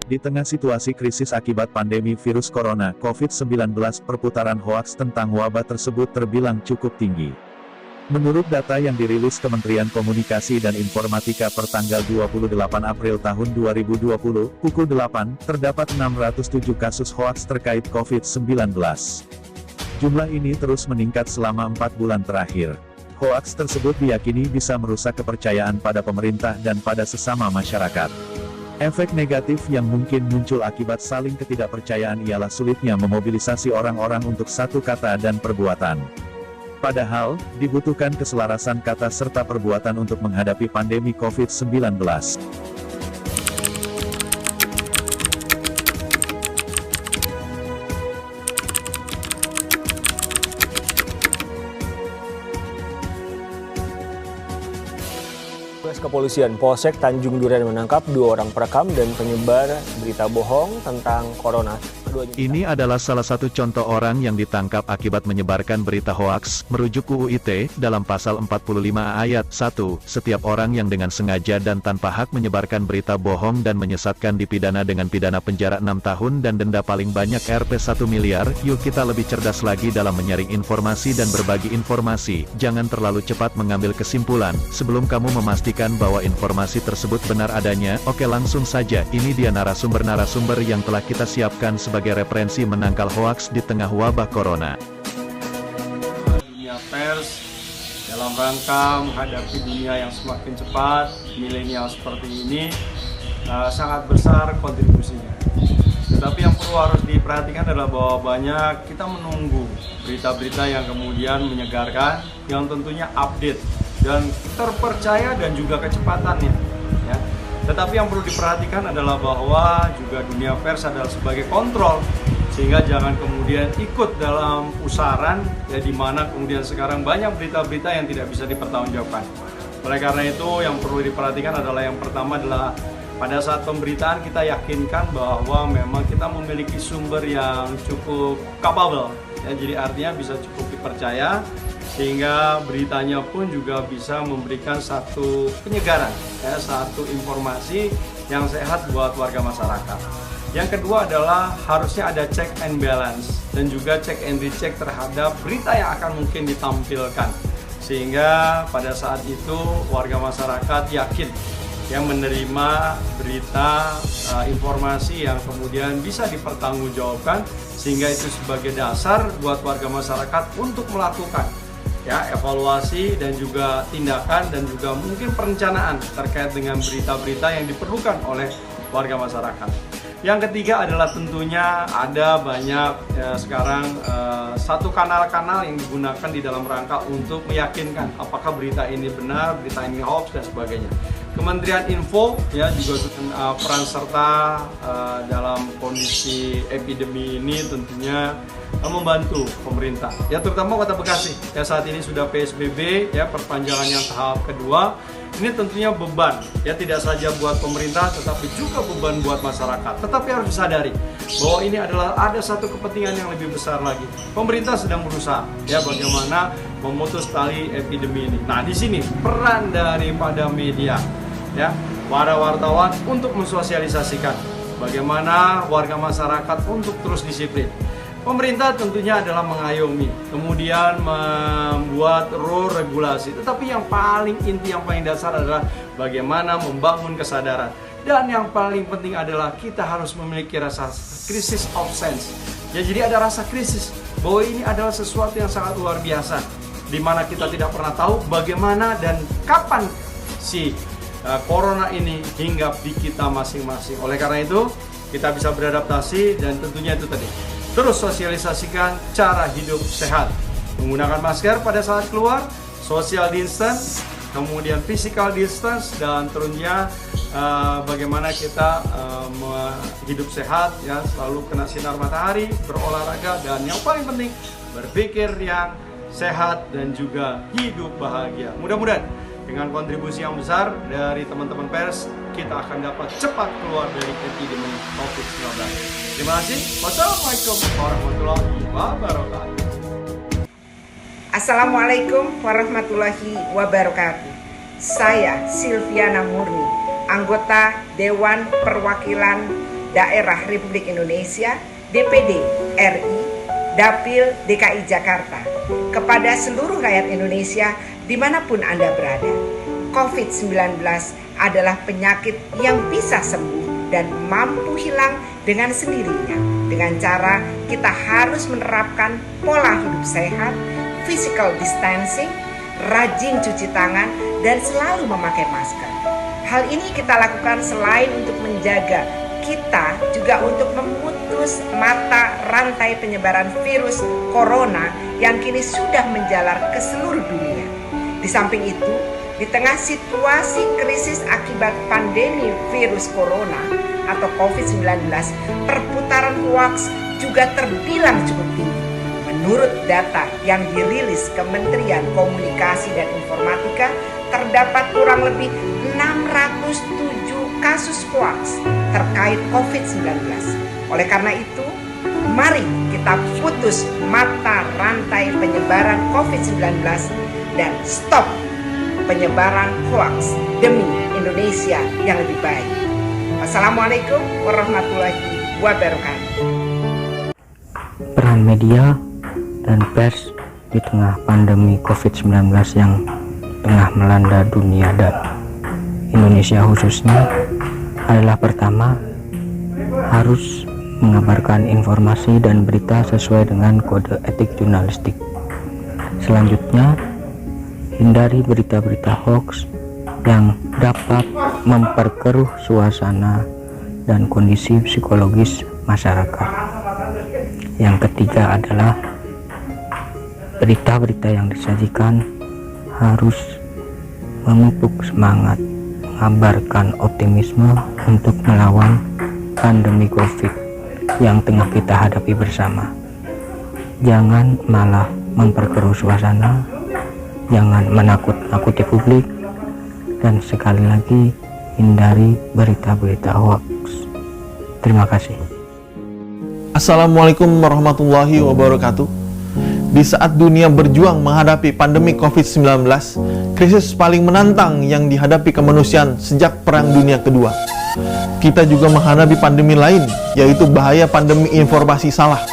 Di tengah situasi krisis akibat pandemi virus corona COVID-19, perputaran hoaks tentang wabah tersebut terbilang cukup tinggi. Menurut data yang dirilis Kementerian Komunikasi dan Informatika per tanggal 28 April tahun 2020, pukul 8, terdapat 607 kasus hoaks terkait COVID-19. Jumlah ini terus meningkat selama 4 bulan terakhir. Hoaks tersebut diyakini bisa merusak kepercayaan pada pemerintah dan pada sesama masyarakat. Efek negatif yang mungkin muncul akibat saling ketidakpercayaan ialah sulitnya memobilisasi orang-orang untuk satu kata dan perbuatan. Padahal, dibutuhkan keselarasan kata serta perbuatan untuk menghadapi pandemi COVID-19. Petugas Kepolisian Polsek Tanjung Duren menangkap 2 orang perekam dan penyebar berita bohong tentang corona. Ini adalah salah satu contoh orang yang ditangkap akibat menyebarkan berita hoaks, merujuk UU ITE, dalam pasal 45 ayat 1, setiap orang yang dengan sengaja dan tanpa hak menyebarkan berita bohong dan menyesatkan dipidana dengan pidana penjara 6 tahun dan denda paling banyak Rp 1 miliar. Yuk kita lebih cerdas lagi dalam menyaring informasi dan berbagi informasi, jangan terlalu cepat mengambil kesimpulan, sebelum kamu memastikan bahwa informasi tersebut benar adanya. Oke, langsung saja, ini dia narasumber-narasumber yang telah kita siapkan sebagai referensi menangkal hoaks di tengah wabah corona. Dunia pers dalam rangka menghadapi dunia yang semakin cepat, milenial seperti ini sangat besar kontribusinya. Tetapi yang perlu harus diperhatikan adalah bahwa banyak kita menunggu berita-berita yang kemudian menyegarkan, yang tentunya update dan terpercaya dan juga kecepatannya. Ya. Tetapi yang perlu diperhatikan adalah bahwa juga dunia pers adalah sebagai kontrol, sehingga jangan kemudian ikut dalam pusaran ya, di mana kemudian sekarang banyak berita-berita yang tidak bisa dipertanggungjawabkan. Oleh karena itu yang perlu diperhatikan adalah yang pertama adalah pada saat pemberitaan kita yakinkan bahwa memang kita memiliki sumber yang cukup capable ya, jadi artinya bisa cukup dipercaya, sehingga beritanya pun juga bisa memberikan satu penyegaran, ya, satu informasi yang sehat buat warga masyarakat. Yang kedua adalah harusnya ada check and balance dan juga check and recheck terhadap berita yang akan mungkin ditampilkan, sehingga pada saat itu warga masyarakat yakin yang menerima berita informasi yang kemudian bisa dipertanggungjawabkan, sehingga itu sebagai dasar buat warga masyarakat untuk melakukan ya evaluasi dan juga tindakan dan juga mungkin perencanaan terkait dengan berita-berita yang diperlukan oleh warga masyarakat. Yang ketiga adalah tentunya ada banyak ya, sekarang satu kanal-kanal yang digunakan di dalam rangka untuk meyakinkan apakah berita ini benar, berita ini hoax dan sebagainya. Kementerian Info ya juga peran serta dalam kondisi epidemi ini tentunya membantu pemerintah ya, terutama Kota Bekasi ya, saat ini sudah PSBB ya, perpanjangan yang tahap kedua. Ini tentunya beban ya, tidak saja buat pemerintah tetapi juga beban buat masyarakat. Tetapi harus disadari bahwa ini adalah ada satu kepentingan yang lebih besar lagi. Pemerintah sedang berusaha ya bagaimana memutus tali epidemi ini. Nah, di sini peran daripada media ya, para wartawan untuk mensosialisasikan bagaimana warga masyarakat untuk terus disiplin. Pemerintah tentunya adalah mengayomi, kemudian membuat rule regulasi. Tetapi yang paling inti, yang paling dasar adalah bagaimana membangun kesadaran. Dan yang paling penting adalah kita harus memiliki rasa krisis of sense. Ya, jadi ada rasa krisis bahwa ini adalah sesuatu yang sangat luar biasa, di mana kita tidak pernah tahu bagaimana dan kapan si corona ini hinggap di kita masing-masing. Oleh karena itu, kita bisa beradaptasi dan tentunya itu tadi. Terus sosialisasikan cara hidup sehat, menggunakan masker pada saat keluar, social distance, kemudian physical distance, dan tentunya bagaimana kita hidup sehat ya, selalu kena sinar matahari, berolahraga, dan yang paling penting berpikir yang sehat dan juga hidup bahagia. Mudah-mudahan dengan kontribusi yang besar dari teman-teman pers, kita akan dapat cepat keluar dari epidemi COVID-19. Terima kasih. Wassalamualaikum warahmatullahi wabarakatuh. Assalamualaikum warahmatullahi wabarakatuh. Saya Silviana Murni, anggota Dewan Perwakilan Daerah Republik Indonesia, DPD RI, Dapil DKI Jakarta, kepada seluruh rakyat Indonesia dimanapun Anda berada. COVID-19 adalah penyakit yang bisa sembuh dan mampu hilang dengan sendirinya. Dengan cara kita harus menerapkan pola hidup sehat, physical distancing, rajin cuci tangan, dan selalu memakai masker. Hal ini kita lakukan selain untuk menjaga kita, juga untuk memutus mata rantai penyebaran virus corona yang kini sudah menjalar ke seluruh dunia. Di samping itu, di tengah situasi krisis akibat pandemi virus corona atau COVID-19, perputaran hoaks juga terbilang cukup tinggi. Menurut data yang dirilis Kementerian Komunikasi dan Informatika, terdapat kurang lebih 607 kasus hoaks terkait COVID-19. Oleh karena itu, mari kita putus mata rantai penyebaran COVID-19 dan stop penyebaran hoaks demi Indonesia yang lebih baik. Wassalamualaikum warahmatullahi wabarakatuh. Peran media dan pers di tengah pandemi COVID-19 yang tengah melanda dunia dan Indonesia khususnya adalah: pertama, harus mengabarkan informasi dan berita sesuai dengan kode etik jurnalistik. Selanjutnya, hindari berita-berita hoax yang dapat memperkeruh suasana dan kondisi psikologis masyarakat. Yang ketiga adalah berita-berita yang disajikan harus memupuk semangat, mengabarkan optimisme untuk melawan pandemi COVID yang tengah kita hadapi bersama. Jangan malah memperkeruh suasana, jangan menakut-nakuti publik, dan sekali lagi hindari berita-berita hoax. Terima kasih. Assalamualaikum warahmatullahi wabarakatuh. Di saat dunia berjuang menghadapi pandemi COVID-19, krisis paling menantang yang dihadapi kemanusiaan sejak Perang Dunia Kedua, kita juga menghadapi pandemi lain, yaitu bahaya pandemi informasi salah.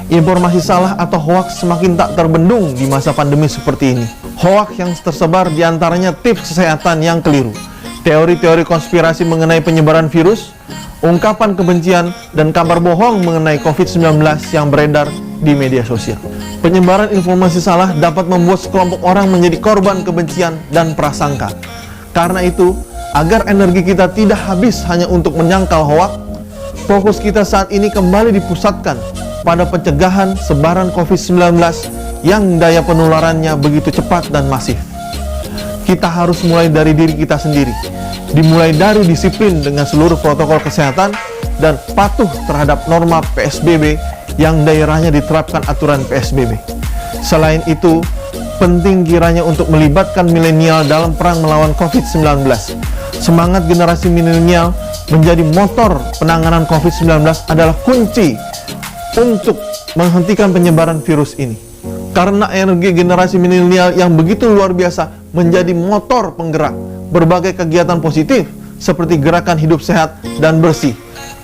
Informasi salah atau hoaks semakin tak terbendung di masa pandemi seperti ini. Hoaks yang tersebar diantaranya tips kesehatan yang keliru, teori-teori konspirasi mengenai penyebaran virus, ungkapan kebencian, dan kabar bohong mengenai COVID-19 yang beredar di media sosial. Penyebaran informasi salah dapat membuat sekelompok orang menjadi korban kebencian dan prasangka. Karena itu, agar energi kita tidak habis hanya untuk menyangkal hoaks, fokus kita saat ini kembali dipusatkan pada pencegahan sebaran COVID-19 yang daya penularannya begitu cepat dan masif. Kita harus mulai dari diri kita sendiri, dimulai dari disiplin dengan seluruh protokol kesehatan dan patuh terhadap norma PSBB yang daerahnya diterapkan aturan PSBB. Selain itu, penting kiranya untuk melibatkan milenial dalam perang melawan COVID-19. Semangat generasi milenial menjadi motor penanganan COVID-19 adalah kunci untuk menghentikan penyebaran virus ini. Karena energi generasi milenial yang begitu luar biasa menjadi motor penggerak berbagai kegiatan positif seperti gerakan hidup sehat dan bersih,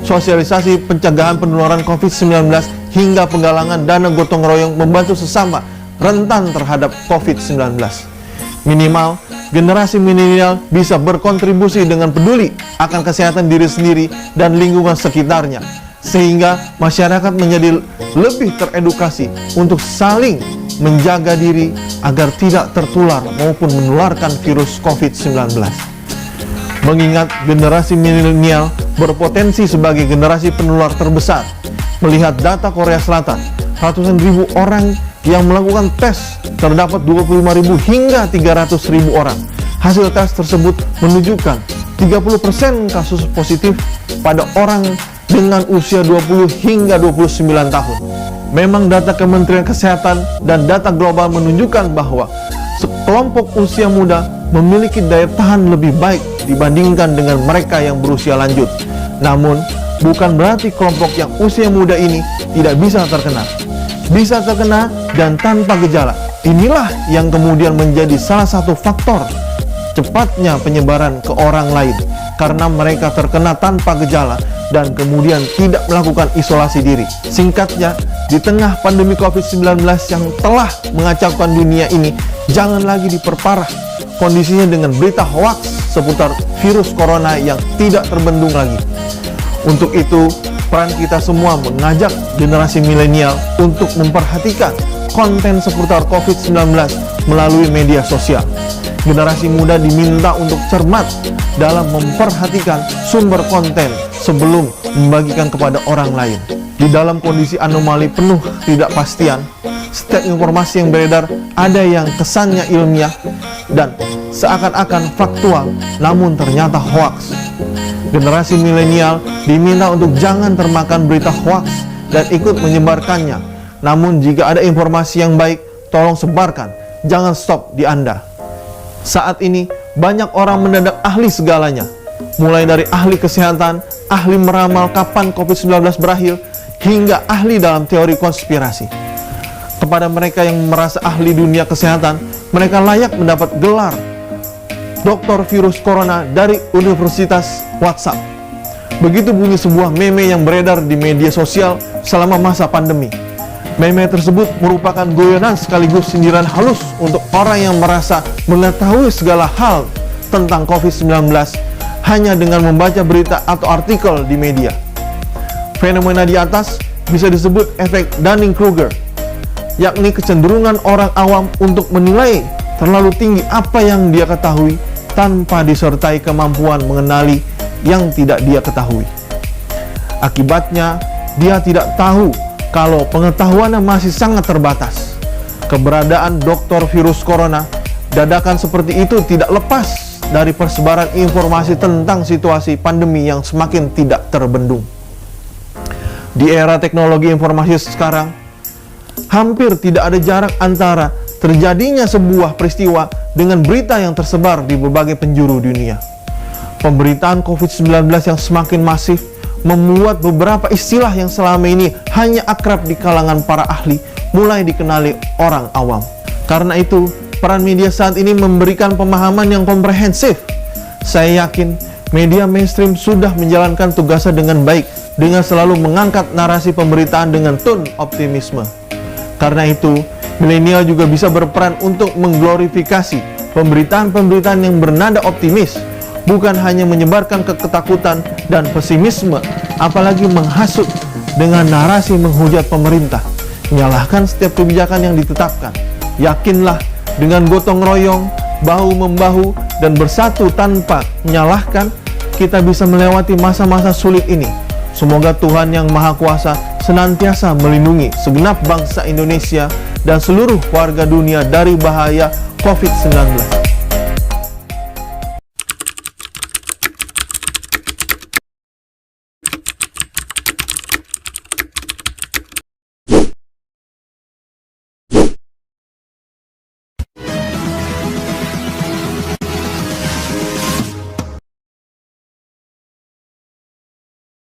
sosialisasi pencegahan penularan COVID-19, hingga penggalangan dana gotong royong membantu sesama rentan terhadap COVID-19. Minimal, generasi milenial bisa berkontribusi dengan peduli akan kesehatan diri sendiri dan lingkungan sekitarnya, sehingga masyarakat menjadi lebih teredukasi untuk saling menjaga diri agar tidak tertular maupun menularkan virus COVID-19. Mengingat generasi milenial berpotensi sebagai generasi penular terbesar, melihat data Korea Selatan, ratusan ribu orang yang melakukan tes terdapat 25.000 hingga 300.000 orang. Hasil tes tersebut menunjukkan 30% kasus positif pada orang dengan usia 20 hingga 29 tahun. Memang data Kementerian Kesehatan dan data global menunjukkan bahwa sekelompok usia muda memiliki daya tahan lebih baik dibandingkan dengan mereka yang berusia lanjut. Namun, bukan berarti kelompok yang usia muda ini tidak bisa terkena. Bisa terkena dan tanpa gejala. Inilah yang kemudian menjadi salah satu faktor cepatnya penyebaran ke orang lain karena mereka terkena tanpa gejala dan kemudian tidak melakukan isolasi diri. Singkatnya, di tengah pandemi COVID-19 yang telah mengacaukan dunia ini, jangan lagi diperparah kondisinya dengan berita hoaks seputar virus corona yang tidak terbendung lagi. Untuk itu, peran kita semua mengajak generasi milenial untuk memperhatikan konten seputar COVID-19 melalui media sosial. Generasi muda diminta untuk cermat dalam memperhatikan sumber konten sebelum membagikan kepada orang lain. Di dalam kondisi anomali penuh ketidakpastian, setiap informasi yang beredar ada yang kesannya ilmiah dan seakan-akan faktual, namun ternyata hoaks. Generasi milenial diminta untuk jangan termakan berita hoaks dan ikut menyebarkannya. Namun jika ada informasi yang baik, tolong sebarkan, jangan stop di Anda. Saat ini, banyak orang mendadak ahli segalanya. Mulai dari ahli kesehatan, ahli meramal kapan COVID-19 berakhir, hingga ahli dalam teori konspirasi. Kepada mereka yang merasa ahli dunia kesehatan, mereka layak mendapat gelar Doktor Virus Corona dari Universitas WhatsApp. Begitu bunyi sebuah meme yang beredar di media sosial selama masa pandemi. Meme tersebut merupakan guyonan sekaligus sindiran halus untuk orang yang merasa mengetahui segala hal tentang COVID-19 hanya dengan membaca berita atau artikel di media. Fenomena di atas bisa disebut efek Dunning-Kruger, yakni kecenderungan orang awam untuk menilai terlalu tinggi apa yang dia ketahui tanpa disertai kemampuan mengenali yang tidak dia ketahui. Akibatnya, dia tidak tahu kalau pengetahuannya masih sangat terbatas. Keberadaan dokter virus corona dadakan seperti itu tidak lepas dari persebaran informasi tentang situasi pandemi yang semakin tidak terbendung. Di era teknologi informasi sekarang, hampir tidak ada jarak antara terjadinya sebuah peristiwa dengan berita yang tersebar di berbagai penjuru dunia. Pemberitaan COVID-19 yang semakin masif membuat beberapa istilah yang selama ini hanya akrab di kalangan para ahli mulai dikenali orang awam. Karena itu, peran media saat ini memberikan pemahaman yang komprehensif. Saya yakin media mainstream sudah menjalankan tugasnya dengan baik dengan selalu mengangkat narasi pemberitaan dengan tone optimisme. Karena itu, milenial juga bisa berperan untuk mengglorifikasi pemberitaan-pemberitaan yang bernada optimis, bukan hanya menyebarkan ketakutan dan pesimisme, apalagi menghasut dengan narasi menghujat pemerintah, menyalahkan setiap kebijakan yang ditetapkan. Yakinlah, dengan gotong royong, bahu-membahu, dan bersatu tanpa menyalahkan, kita bisa melewati masa-masa sulit ini. Semoga Tuhan Yang Maha Kuasa senantiasa melindungi segenap bangsa Indonesia dan seluruh warga dunia dari bahaya COVID-19.